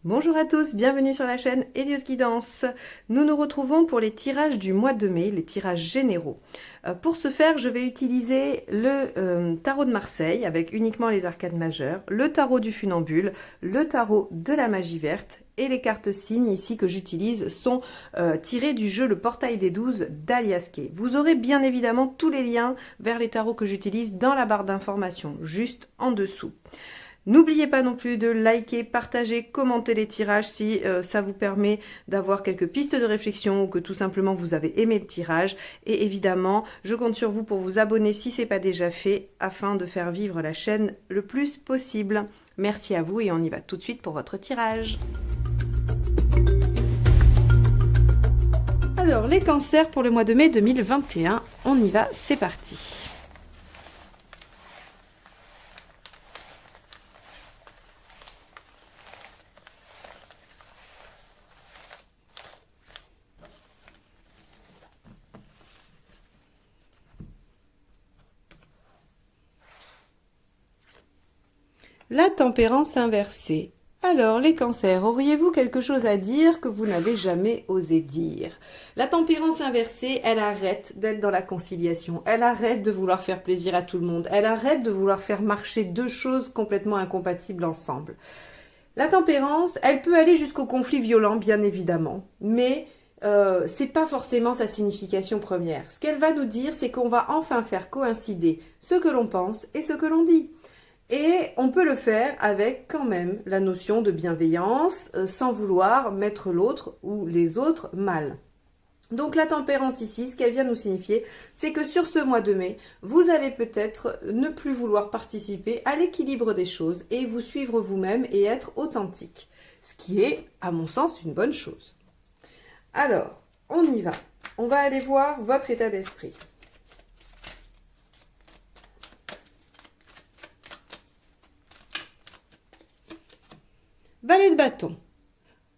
Bonjour à tous, bienvenue sur la chaîne Hélios Guidance. Nous nous retrouvons pour les tirages du mois de mai, les tirages généraux. Pour ce faire, je vais utiliser le tarot de Marseille avec uniquement les arcades majeures, le tarot du funambule, le tarot de la magie verte et les cartes signes ici que j'utilise sont tirées du jeu Le Portail des 12 d'Alias Kay. Vous aurez bien évidemment tous les liens vers les tarots que j'utilise dans la barre d'informations, juste en dessous. N'oubliez pas non plus de liker, partager, commenter les tirages si ça vous permet d'avoir quelques pistes de réflexion ou que tout simplement vous avez aimé le tirage. Et évidemment, je compte sur vous pour vous abonner si ce n'est pas déjà fait afin de faire vivre la chaîne le plus possible. Merci à vous et on y va tout de suite pour votre tirage. Alors, les cancers pour le mois de mai 2021, on y va, c'est parti. La tempérance inversée. Alors, les cancers, auriez-vous quelque chose à dire que vous n'avez jamais osé dire? La tempérance inversée, elle arrête d'être dans la conciliation. Elle arrête de vouloir faire plaisir à tout le monde. Elle arrête de vouloir faire marcher deux choses complètement incompatibles ensemble. La tempérance, elle peut aller jusqu'au conflit violent, bien évidemment, mais c'est pas forcément sa signification première. Ce qu'elle va nous dire, c'est qu'on va enfin faire coïncider ce que l'on pense et ce que l'on dit. Et on peut le faire avec quand même la notion de bienveillance, sans vouloir mettre l'autre ou les autres mal. Donc la tempérance ici, ce qu'elle vient nous signifier, c'est que sur ce mois de mai, vous allez peut-être ne plus vouloir participer à l'équilibre des choses et vous suivre vous-même et être authentique. Ce qui est, à mon sens, une bonne chose. Alors, on y va. On va aller voir votre état d'esprit. Valet de bâton.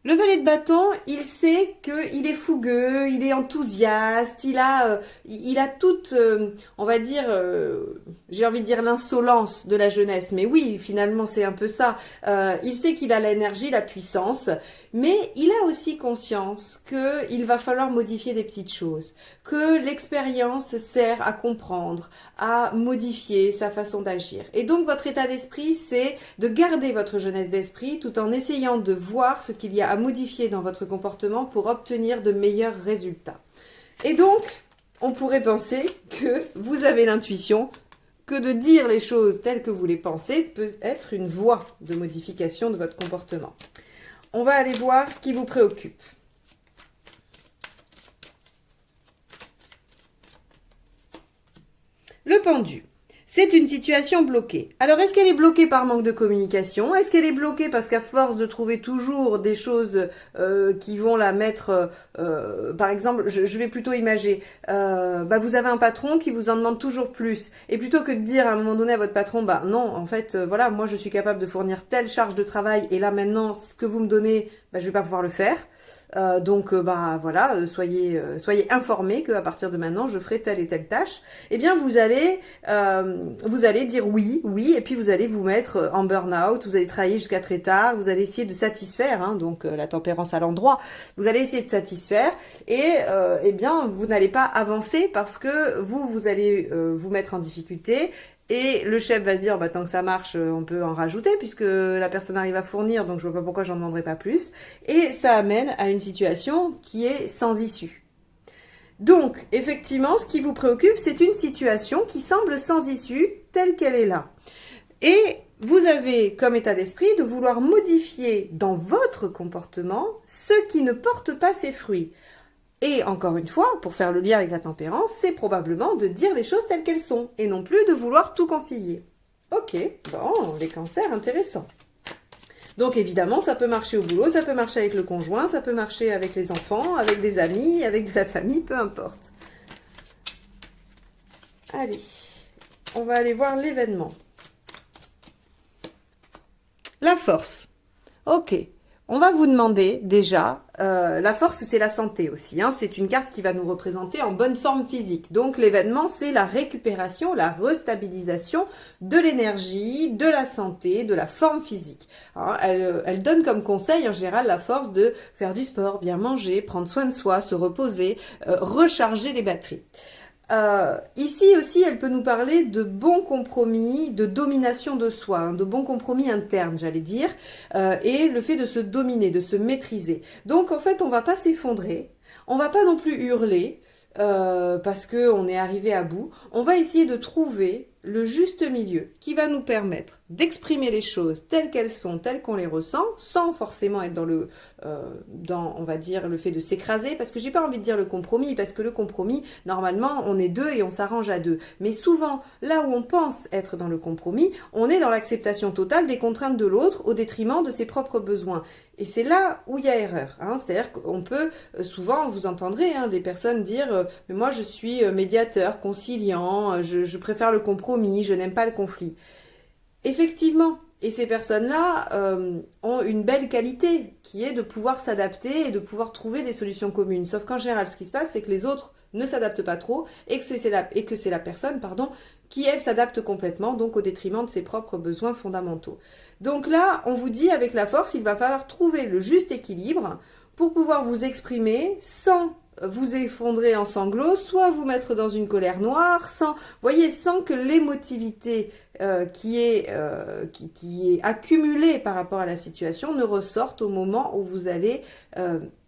Le valet de bâton, il sait qu'il est fougueux, il est enthousiaste, il a toute, on va dire, j'ai envie de dire l'insolence de la jeunesse. Mais oui, finalement, c'est un peu ça. Il sait qu'il a l'énergie, la puissance, mais il a aussi conscience qu'il va falloir modifier des petites choses, que l'expérience sert à comprendre, à modifier sa façon d'agir. Et donc, votre état d'esprit, c'est de garder votre jeunesse d'esprit tout en essayant de voir ce qu'il y a à modifier dans votre comportement pour obtenir de meilleurs résultats. Et donc, on pourrait penser que vous avez l'intuition que de dire les choses telles que vous les pensez peut être une voie de modification de votre comportement. On va aller voir ce qui vous préoccupe. Le pendu. C'est une situation bloquée. Alors, est-ce qu'elle est bloquée par manque de communication? Est-ce qu'elle est bloquée parce qu'à force de trouver toujours des choses qui vont la mettre... par exemple, je vais plutôt imager, vous avez un patron qui vous en demande toujours plus. Et plutôt que de dire à un moment donné à votre patron, non, en fait, voilà, moi je suis capable de fournir telle charge de travail et là maintenant, ce que vous me donnez, je vais pas pouvoir le faire. Donc voilà, soyez informés qu'à partir de maintenant je ferai telle et telle tâche. Eh bien vous allez dire oui, et puis vous allez vous mettre en burn-out, vous allez travailler jusqu'à très tard, vous allez essayer de satisfaire, donc la tempérance à l'endroit, vous allez essayer de satisfaire et eh bien vous n'allez pas avancer parce que vous allez vous mettre en difficulté. Et le chef va se dire, tant que ça marche, on peut en rajouter puisque la personne arrive à fournir, donc je vois pas pourquoi j'en demanderai pas plus. Et ça amène à une situation qui est sans issue. Donc, effectivement, ce qui vous préoccupe, c'est une situation qui semble sans issue, telle qu'elle est là. Et vous avez comme état d'esprit de vouloir modifier dans votre comportement ce qui ne porte pas ses fruits. Et encore une fois, pour faire le lien avec la tempérance, c'est probablement de dire les choses telles qu'elles sont et non plus de vouloir tout concilier. Ok, bon, les cancers, intéressant. Donc évidemment, ça peut marcher au boulot, ça peut marcher avec le conjoint, ça peut marcher avec les enfants, avec des amis, avec de la famille, peu importe. Allez, on va aller voir l'événement. La force. Ok. On va vous demander déjà, la force c'est la santé aussi, hein, c'est une carte qui va nous représenter en bonne forme physique. Donc l'événement c'est la récupération, la restabilisation de l'énergie, de la santé, de la forme physique. Hein, elle donne comme conseil en général la force de faire du sport, bien manger, prendre soin de soi, se reposer, recharger les batteries. Ici aussi, elle peut nous parler de bons compromis, de domination de soi, hein, de bons compromis internes, j'allais dire, et le fait de se dominer, de se maîtriser. Donc, en fait, on va pas s'effondrer, on va pas non plus hurler parce que on est arrivé à bout. On va essayer de trouver le juste milieu qui va nous permettre d'exprimer les choses telles qu'elles sont, telles qu'on les ressent, sans forcément être dans, on va dire, le fait de s'écraser, parce que j'ai pas envie de dire le compromis, parce que le compromis, normalement, on est deux et on s'arrange à deux. Mais souvent, là où on pense être dans le compromis, on est dans l'acceptation totale des contraintes de l'autre au détriment de ses propres besoins. Et c'est là où il y a erreur. Hein. C'est-à-dire qu'on peut, souvent, vous entendrez hein, des personnes dire mais moi je suis médiateur, conciliant, je préfère le compromis, je n'aime pas le conflit. Effectivement, et ces personnes-là ont une belle qualité qui est de pouvoir s'adapter et de pouvoir trouver des solutions communes. Sauf qu'en général, ce qui se passe, c'est que les autres ne s'adaptent pas trop et que c'est la personne, pardon, qui elle s'adapte complètement, donc au détriment de ses propres besoins fondamentaux. Donc là, on vous dit avec la force, il va falloir trouver le juste équilibre pour pouvoir vous exprimer sans vous effondrer en sanglots, soit vous mettre dans une colère noire, voyez, sans que l'émotivité qui est accumulée par rapport à la situation ne ressorte au moment où vous allez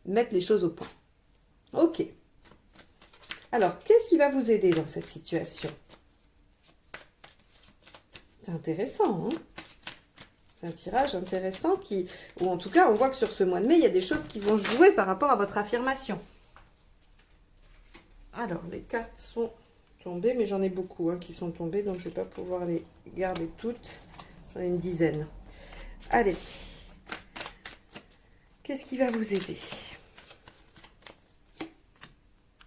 mettre les choses au point. Ok. Alors, qu'est-ce qui va vous aider dans cette situation? C'est intéressant, hein? C'est un tirage intéressant ou en tout cas, on voit que sur ce mois de mai, il y a des choses qui vont jouer par rapport à votre affirmation. Alors, les cartes sont tombées, mais j'en ai beaucoup qui sont tombées, donc je ne vais pas pouvoir les garder toutes. J'en ai une dizaine. Allez. Qu'est-ce qui va vous aider?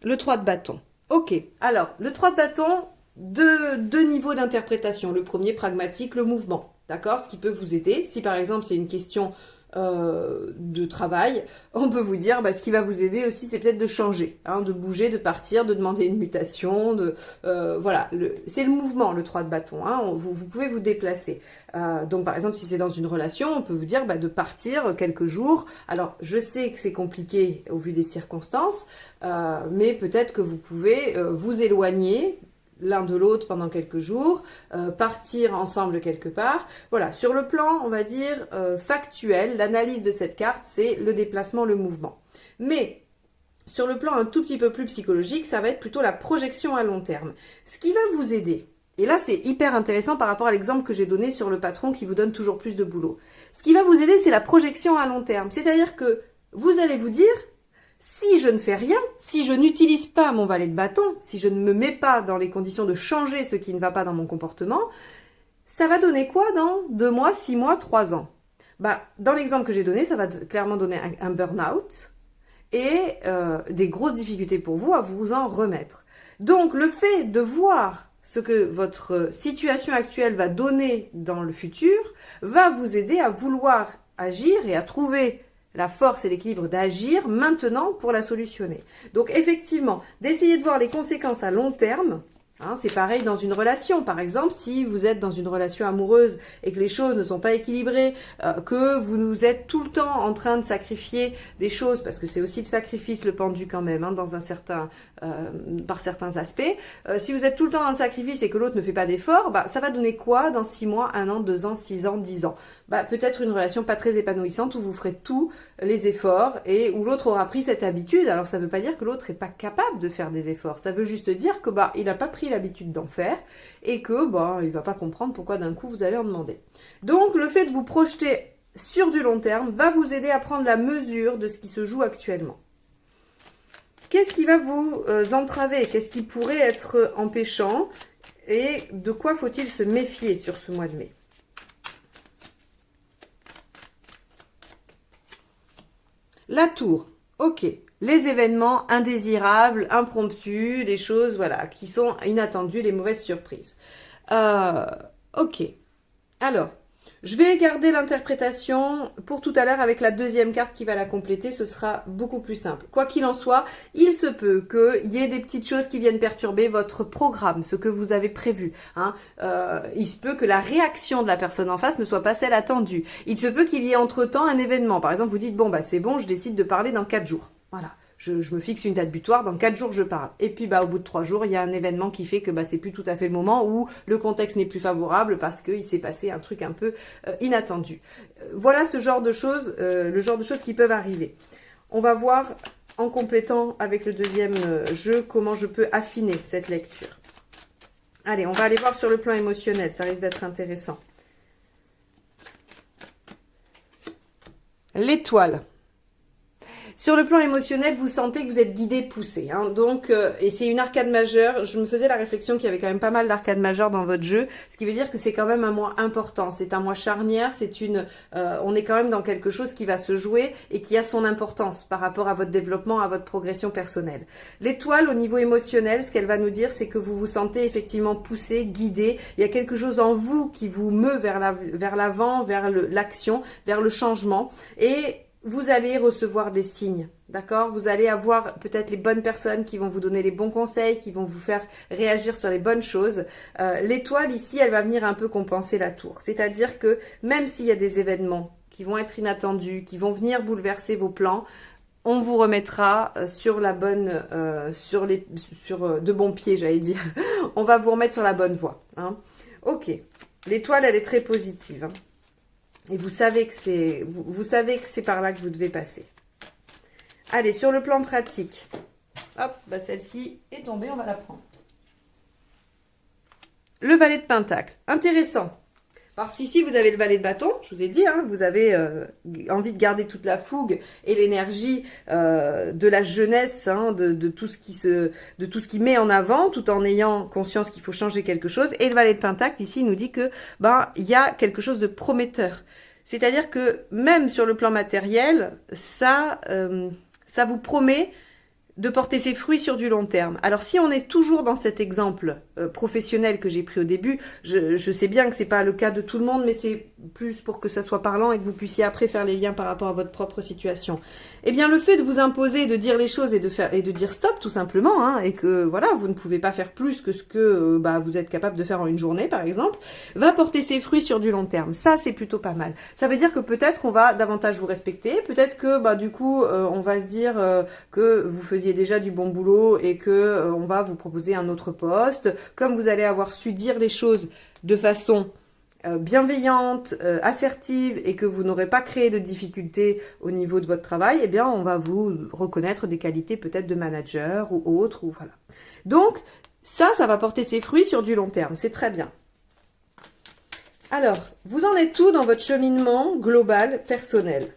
Le 3 de bâton. Ok, alors, le 3 de bâton, deux niveaux d'interprétation. Le premier, pragmatique, le mouvement. D'accord? Ce qui peut vous aider. Si par exemple, c'est une question de travail, on peut vous dire, ce qui va vous aider aussi, c'est peut-être de changer, hein, de bouger, de partir, de demander une mutation, voilà, c'est le mouvement, le 3 de bâton, hein, vous pouvez vous déplacer. Donc par exemple, si c'est dans une relation, on peut vous dire de partir quelques jours. Alors, je sais que c'est compliqué au vu des circonstances, mais peut-être que vous pouvez vous éloigner l'un de l'autre pendant quelques jours, partir ensemble quelque part. Voilà, sur le plan, on va dire, factuel, l'analyse de cette carte, c'est le déplacement, le mouvement. Mais sur le plan un tout petit peu plus psychologique, ça va être plutôt la projection à long terme. Ce qui va vous aider, et là c'est hyper intéressant par rapport à l'exemple que j'ai donné sur le patron qui vous donne toujours plus de boulot. Ce qui va vous aider, c'est la projection à long terme. C'est-à-dire que vous allez vous dire, si je ne fais rien, si je n'utilise pas mon valet de bâton, si je ne me mets pas dans les conditions de changer ce qui ne va pas dans mon comportement, ça va donner quoi dans 2 mois, 6 mois, 3 ans? Dans l'exemple que j'ai donné, ça va clairement donner un burn-out et des grosses difficultés pour vous à vous en remettre. Donc le fait de voir ce que votre situation actuelle va donner dans le futur va vous aider à vouloir agir et à trouver la force et l'équilibre d'agir maintenant pour la solutionner. Donc effectivement, d'essayer de voir les conséquences à long terme, hein, c'est pareil dans une relation. Par exemple, si vous êtes dans une relation amoureuse et que les choses ne sont pas équilibrées, que vous êtes tout le temps en train de sacrifier des choses, parce que c'est aussi le sacrifice, le pendu quand même, hein, par certains aspects. Si vous êtes tout le temps dans le sacrifice et que l'autre ne fait pas d'efforts, ça va donner quoi dans 6 mois, 1 an, 2 ans, 6 ans, 10 ans? Peut-être une relation pas très épanouissante où vous ferez tous les efforts et où l'autre aura pris cette habitude. Alors ça ne veut pas dire que l'autre n'est pas capable de faire des efforts. Ça veut juste dire que il n'a pas pris l'habitude d'en faire et que il va pas comprendre pourquoi d'un coup vous allez en demander. Donc le fait de vous projeter sur du long terme va vous aider à prendre la mesure de ce qui se joue actuellement. Qu'est-ce qui va vous entraver? Qu'est-ce qui pourrait être empêchant? Et de quoi faut-il se méfier sur ce mois de mai? La tour, ok. Les événements indésirables, impromptus, des choses qui sont inattendues, les mauvaises surprises. Ok. Alors, Je vais garder l'interprétation pour tout à l'heure avec la deuxième carte qui va la compléter, ce sera beaucoup plus simple. Quoi qu'il en soit, il se peut qu'il y ait des petites choses qui viennent perturber votre programme, ce que vous avez prévu. Hein. Il se peut que la réaction de la personne en face ne soit pas celle attendue. Il se peut qu'il y ait entre-temps un événement. Par exemple, vous dites, bon, bah c'est bon, je décide de parler dans 4 jours. Voilà. Je me fixe une date butoir, dans 4 jours je parle. Et puis au bout de 3 jours, il y a un événement qui fait que c'est plus tout à fait le moment où le contexte n'est plus favorable parce qu'il s'est passé un truc un peu inattendu. Voilà ce genre de choses, le genre de choses qui peuvent arriver. On va voir en complétant avec le deuxième jeu comment je peux affiner cette lecture. Allez, on va aller voir sur le plan émotionnel, ça risque d'être intéressant. L'étoile. Sur le plan émotionnel, vous sentez que vous êtes guidé, poussé. Hein. Donc, et c'est une arcade majeure. Je me faisais la réflexion qu'il y avait quand même pas mal d'arcades majeures dans votre jeu, ce qui veut dire que c'est quand même un mois important. C'est un mois charnière. On est quand même dans quelque chose qui va se jouer et qui a son importance par rapport à votre développement, à votre progression personnelle. L'étoile, au niveau émotionnel, ce qu'elle va nous dire, c'est que vous vous sentez effectivement poussé, guidé. Il y a quelque chose en vous qui vous meut vers l'avant, vers l'action, vers le changement. Et vous allez recevoir des signes, d'accord? Vous allez avoir peut-être les bonnes personnes qui vont vous donner les bons conseils, qui vont vous faire réagir sur les bonnes choses. L'étoile ici, elle va venir un peu compenser la tour. C'est-à-dire que même s'il y a des événements qui vont être inattendus, qui vont venir bouleverser vos plans, on vous remettra sur la bonne, sur de bons pieds, j'allais dire. On va vous remettre sur la bonne voie. Hein. Ok, l'étoile, elle est très positive. Hein. Et vous savez que c'est par là que vous devez passer. Allez, sur le plan pratique. Hop, celle-ci est tombée, on va la prendre. Le valet de pentacle. Intéressant. Parce qu'ici, vous avez le valet de bâton. Je vous ai dit, hein, vous avez envie de garder toute la fougue et l'énergie de la jeunesse, hein, de tout ce qui met en avant, tout en ayant conscience qu'il faut changer quelque chose. Et le valet de pentacle, ici, nous dit que il y a quelque chose de prometteur. C'est-à-dire que même sur le plan matériel, ça vous promet de porter ses fruits sur du long terme. Alors si on est toujours dans cet exemple professionnel que j'ai pris au début, je sais bien que c'est pas le cas de tout le monde, mais c'est plus pour que ça soit parlant et que vous puissiez après faire les liens par rapport à votre propre situation. Eh bien le fait de vous imposer, de dire les choses et de dire stop tout simplement, hein, et que voilà, vous ne pouvez pas faire plus que ce que vous êtes capable de faire en une journée par exemple, va porter ses fruits sur du long terme. Ça c'est plutôt pas mal. Ça veut dire que peut-être qu'on va davantage vous respecter, peut-être que du coup on va se dire que vous faisiez déjà du bon boulot et que on va vous proposer un autre poste. Comme vous allez avoir su dire les choses de façon bienveillante, assertive et que vous n'aurez pas créé de difficultés au niveau de votre travail, eh bien on va vous reconnaître des qualités peut-être de manager ou autre, ou voilà. Donc ça va porter ses fruits sur du long terme, c'est très bien. Alors, vous en êtes où dans votre cheminement global personnel ?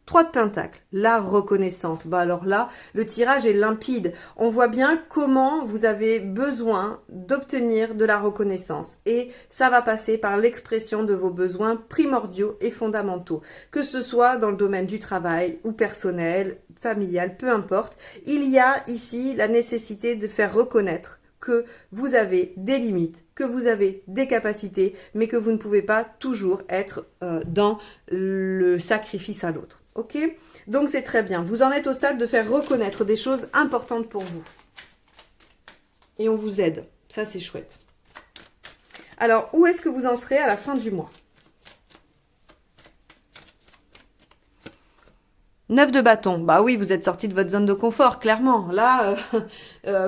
3 de pentacle, la reconnaissance. Alors là, le tirage est limpide. On voit bien comment vous avez besoin d'obtenir de la reconnaissance. Et ça va passer par l'expression de vos besoins primordiaux et fondamentaux. Que ce soit dans le domaine du travail ou personnel, familial, peu importe. Il y a ici la nécessité de faire reconnaître que vous avez des limites, que vous avez des capacités, mais que vous ne pouvez pas toujours être dans le sacrifice à l'autre. Ok ? Donc c'est très bien. Vous en êtes au stade de faire reconnaître des choses importantes pour vous. Et on vous aide. Ça, c'est chouette. Alors, où est-ce que vous en serez à la fin du mois ? 9 de bâton. Oui, vous êtes sorti de votre zone de confort, clairement. Là,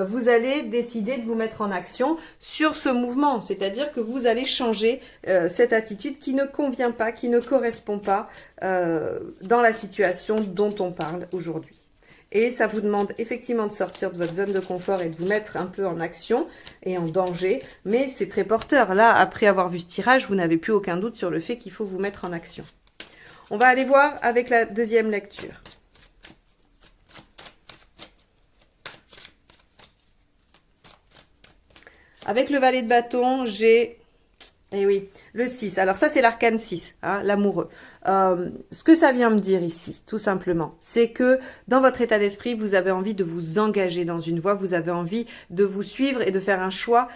vous allez décider de vous mettre en action sur ce mouvement. C'est-à-dire que vous allez changer cette attitude qui ne convient pas, qui ne correspond pas dans la situation dont on parle aujourd'hui. Et ça vous demande effectivement de sortir de votre zone de confort et de vous mettre un peu en action et en danger. Mais c'est très porteur. Là, après avoir vu ce tirage, vous n'avez plus aucun doute sur le fait qu'il faut vous mettre en action. On va aller voir avec la deuxième lecture. Avec le valet de bâton, j'ai... Eh oui, le 6. Alors ça, c'est l'arcane 6, hein, l'amoureux. Ce que ça vient me dire ici, tout simplement, c'est que dans votre état d'esprit, vous avez envie de vous engager dans une voie, vous avez envie de vous suivre et de faire un choix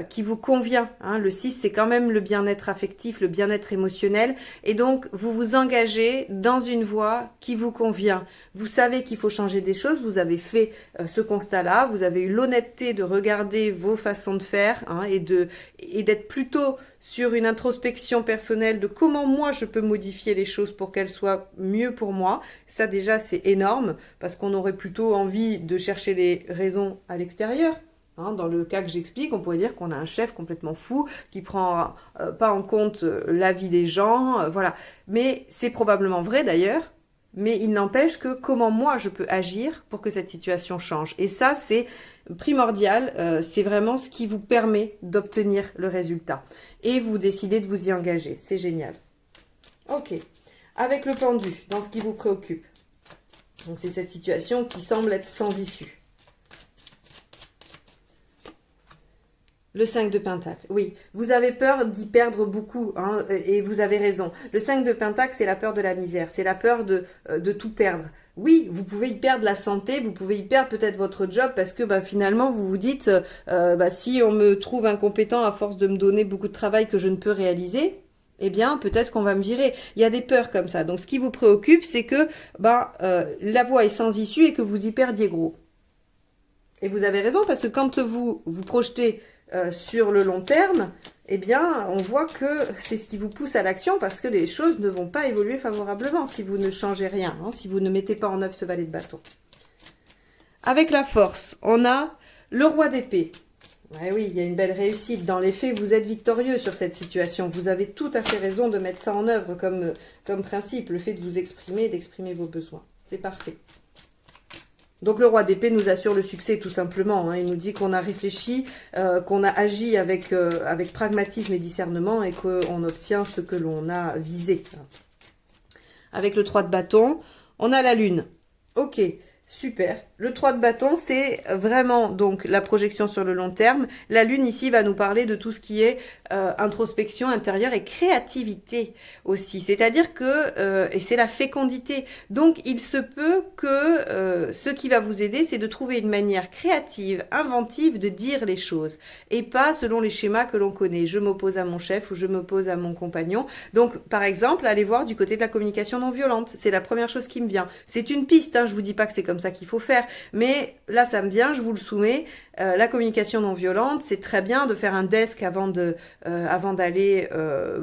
qui vous convient. Hein. Le 6, c'est quand même le bien-être affectif, le bien-être émotionnel. Et donc, vous vous engagez dans une voie qui vous convient. Vous savez qu'il faut changer des choses. Vous avez fait ce constat-là. Vous avez eu l'honnêteté de regarder vos façons de faire hein, et d'être plutôt sur une introspection personnelle de comment moi je peux modifier les choses pour qu'elles soient mieux pour moi. Ça déjà, c'est énorme parce qu'on aurait plutôt envie de chercher les raisons à l'extérieur. Hein, dans le cas que j'explique, on pourrait dire qu'on a un chef complètement fou qui prend pas en compte l'avis des gens, voilà. Mais c'est probablement vrai d'ailleurs, mais il n'empêche que comment moi je peux agir pour que cette situation change. Et ça, c'est primordial, c'est vraiment ce qui vous permet d'obtenir le résultat. Et vous décidez de vous y engager, c'est génial. Ok, avec le pendu, dans ce qui vous préoccupe. Donc c'est cette situation qui semble être sans issue. Le 5 de Pentacle, oui. Vous avez peur d'y perdre beaucoup, hein, et vous avez raison. Le 5 de Pentacle, c'est la peur de la misère, c'est la peur de tout perdre. Oui, vous pouvez y perdre la santé, vous pouvez y perdre peut-être votre job parce que finalement, vous vous dites, si on me trouve incompétent à force de me donner beaucoup de travail que je ne peux réaliser, eh bien, peut-être qu'on va me virer. Il y a des peurs comme ça. Donc, ce qui vous préoccupe, c'est que la voie est sans issue et que vous y perdiez gros. Et vous avez raison parce que quand vous vous projetez sur le long terme, eh bien, on voit que c'est ce qui vous pousse à l'action parce que les choses ne vont pas évoluer favorablement si vous ne changez rien, hein, si vous ne mettez pas en œuvre ce valet de bâton. Avec la force, on a le roi d'épée. Ouais, oui, il y a une belle réussite. Dans les faits, vous êtes victorieux sur cette situation. Vous avez tout à fait raison de mettre ça en œuvre comme principe, le fait de vous exprimer et d'exprimer vos besoins. C'est parfait. Donc le roi d'épée nous assure le succès tout simplement. Hein. Il nous dit qu'on a réfléchi, qu'on a agi avec pragmatisme et discernement et qu'on obtient ce que l'on a visé. Avec le 3 de bâton, on a la lune. Ok, super. Le 3 de bâton, c'est vraiment donc la projection sur le long terme. La lune ici va nous parler de tout ce qui est introspection intérieure et créativité aussi. C'est-à-dire que, et c'est la fécondité. Donc il se peut que ce qui va vous aider, c'est de trouver une manière créative, inventive de dire les choses. Et pas selon les schémas que l'on connaît. Je m'oppose à mon chef ou je m'oppose à mon compagnon. Donc par exemple, allez voir du côté de la communication non violente. C'est la première chose qui me vient. C'est une piste, hein, je vous dis pas que c'est comme ça qu'il faut faire. Mais là, ça me vient, je vous le soumets. La communication non violente, c'est très bien de faire un desk avant d'aller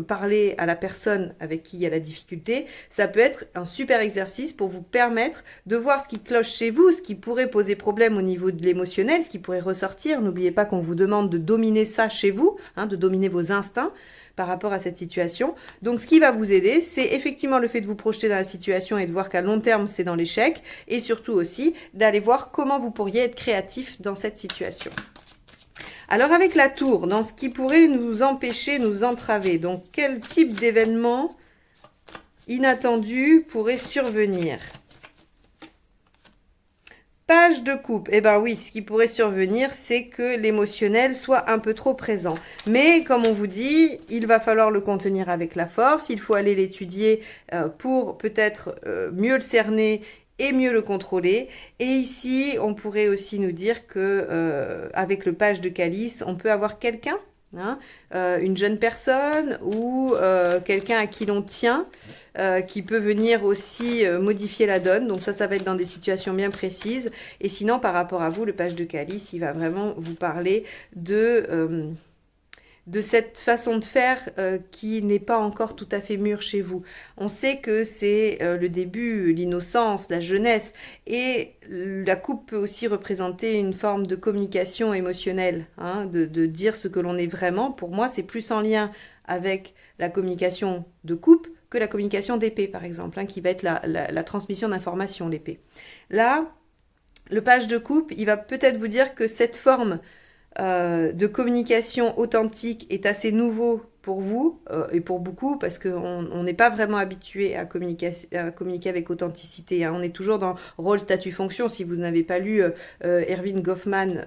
parler à la personne avec qui il y a la difficulté. Ça peut être un super exercice pour vous permettre de voir ce qui cloche chez vous, ce qui pourrait poser problème au niveau de l'émotionnel, ce qui pourrait ressortir. N'oubliez pas qu'on vous demande de dominer ça chez vous, hein, de dominer vos instincts par rapport à cette situation. Donc, ce qui va vous aider, c'est effectivement le fait de vous projeter dans la situation et de voir qu'à long terme, c'est dans l'échec. Et surtout aussi, d'aller voir comment vous pourriez être créatif dans cette situation. Alors, avec la tour, dans ce qui pourrait nous empêcher, nous entraver, donc quel type d'événement inattendu pourrait survenir ? Page de coupe, eh bien oui, ce qui pourrait survenir, c'est que l'émotionnel soit un peu trop présent. Mais comme on vous dit, il va falloir le contenir avec la force, il faut aller l'étudier pour peut-être mieux le cerner et mieux le contrôler. Et ici, on pourrait aussi nous dire que avec le page de calice, on peut avoir quelqu'un, hein, une jeune personne ou quelqu'un à qui l'on tient, qui peut venir aussi modifier la donne. Donc ça va être dans des situations bien précises. Et sinon, par rapport à vous, le page de calice, il va vraiment vous parler de cette façon de faire qui n'est pas encore tout à fait mûre chez vous. On sait que c'est le début, l'innocence, la jeunesse, et la coupe peut aussi représenter une forme de communication émotionnelle, hein, de dire ce que l'on est vraiment. Pour moi, c'est plus en lien avec la communication de coupe que la communication d'épée, par exemple, hein, qui va être la transmission d'informations, l'épée. Là, le page de coupe, il va peut-être vous dire que cette forme de communication authentique est assez nouveau pour vous et pour beaucoup, parce qu'on n'est pas vraiment habitué à communiquer avec authenticité, hein. On est toujours dans rôle, statut, fonction. Si vous n'avez pas lu Erving Goffman,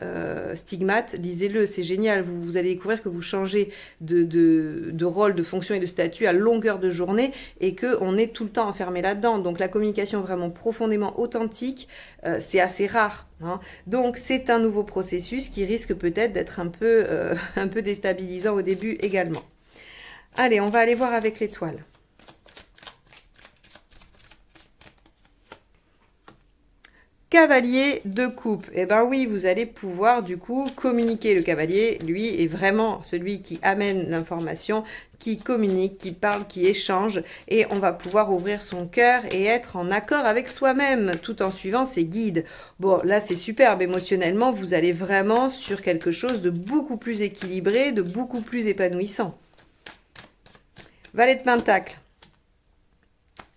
Stigmate, lisez-le, c'est génial. Vous allez découvrir que vous changez de rôle, de fonction et de statut à longueur de journée et qu'on est tout le temps enfermé là-dedans. Donc la communication vraiment profondément authentique, c'est assez rare, hein. Donc c'est un nouveau processus qui risque peut-être d'être un peu déstabilisant au début également. Allez, on va aller voir avec l'étoile. Cavalier de coupe. Eh ben oui, vous allez pouvoir du coup communiquer. Le cavalier, lui, est vraiment celui qui amène l'information, qui communique, qui parle, qui échange. Et on va pouvoir ouvrir son cœur et être en accord avec soi-même, tout en suivant ses guides. Bon, là, c'est superbe. Émotionnellement, vous allez vraiment sur quelque chose de beaucoup plus équilibré, de beaucoup plus épanouissant. Valet de Pentacle.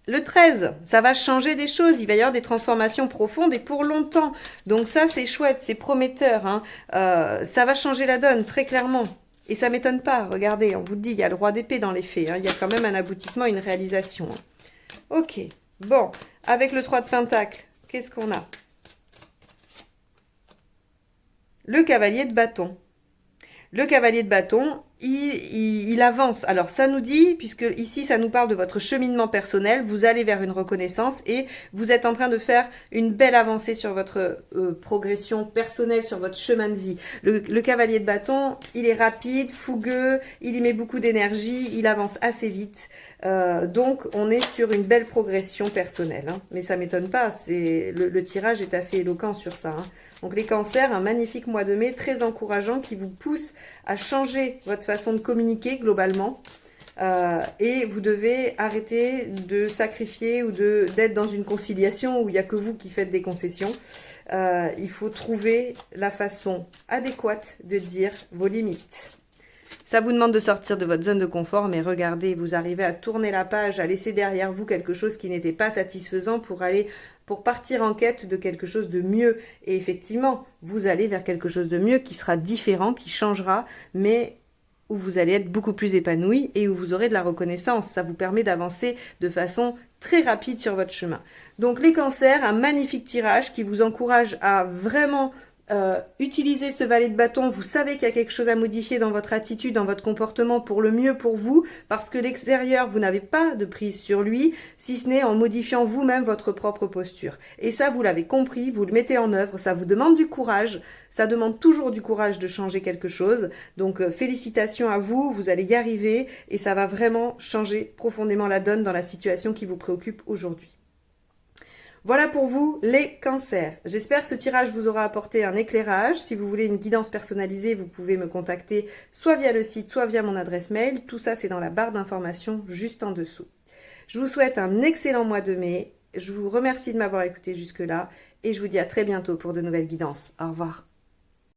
Le 13, ça va changer des choses, il va y avoir des transformations profondes et pour longtemps. Donc ça, c'est chouette, c'est prometteur, hein. Ça va changer la donne, très clairement. Et ça ne m'étonne pas, regardez, on vous le dit, il y a le roi d'épée dans les faits, hein. Il y a quand même un aboutissement, une réalisation, hein. Ok, bon, avec le 3 de Pentacle, qu'est-ce qu'on a? Le cavalier de bâton. Le cavalier de bâton, il avance. Alors ça nous dit, puisque ici ça nous parle de votre cheminement personnel, vous allez vers une reconnaissance et vous êtes en train de faire une belle avancée sur votre progression personnelle, sur votre chemin de vie. Le cavalier de bâton, il est rapide, fougueux, il y met beaucoup d'énergie, il avance assez vite. Donc on est sur une belle progression personnelle, hein. Mais ça m'étonne pas, le tirage est assez éloquent sur ça, hein. Donc les cancers, un magnifique mois de mai très encourageant qui vous pousse à changer votre façon de communiquer globalement. Et vous devez arrêter de sacrifier ou d'être dans une conciliation où il n'y a que vous qui faites des concessions. Il faut trouver la façon adéquate de dire vos limites. Ça vous demande de sortir de votre zone de confort, mais regardez, vous arrivez à tourner la page, à laisser derrière vous quelque chose qui n'était pas satisfaisant pour partir en quête de quelque chose de mieux. Et effectivement, vous allez vers quelque chose de mieux qui sera différent, qui changera, mais où vous allez être beaucoup plus épanoui et où vous aurez de la reconnaissance. Ça vous permet d'avancer de façon très rapide sur votre chemin. Donc les cancers, un magnifique tirage qui vous encourage à vraiment utilisez ce valet de bâton, vous savez qu'il y a quelque chose à modifier dans votre attitude, dans votre comportement pour le mieux pour vous, parce que l'extérieur, vous n'avez pas de prise sur lui, si ce n'est en modifiant vous-même votre propre posture. Et ça, vous l'avez compris, vous le mettez en œuvre, ça vous demande du courage, ça demande toujours du courage de changer quelque chose. Donc félicitations à vous, vous allez y arriver et ça va vraiment changer profondément la donne dans la situation qui vous préoccupe aujourd'hui. Voilà pour vous les cancers. J'espère que ce tirage vous aura apporté un éclairage. Si vous voulez une guidance personnalisée, vous pouvez me contacter soit via le site, soit via mon adresse mail. Tout ça, c'est dans la barre d'informations juste en dessous. Je vous souhaite un excellent mois de mai. Je vous remercie de m'avoir écouté jusque-là et je vous dis à très bientôt pour de nouvelles guidances. Au revoir.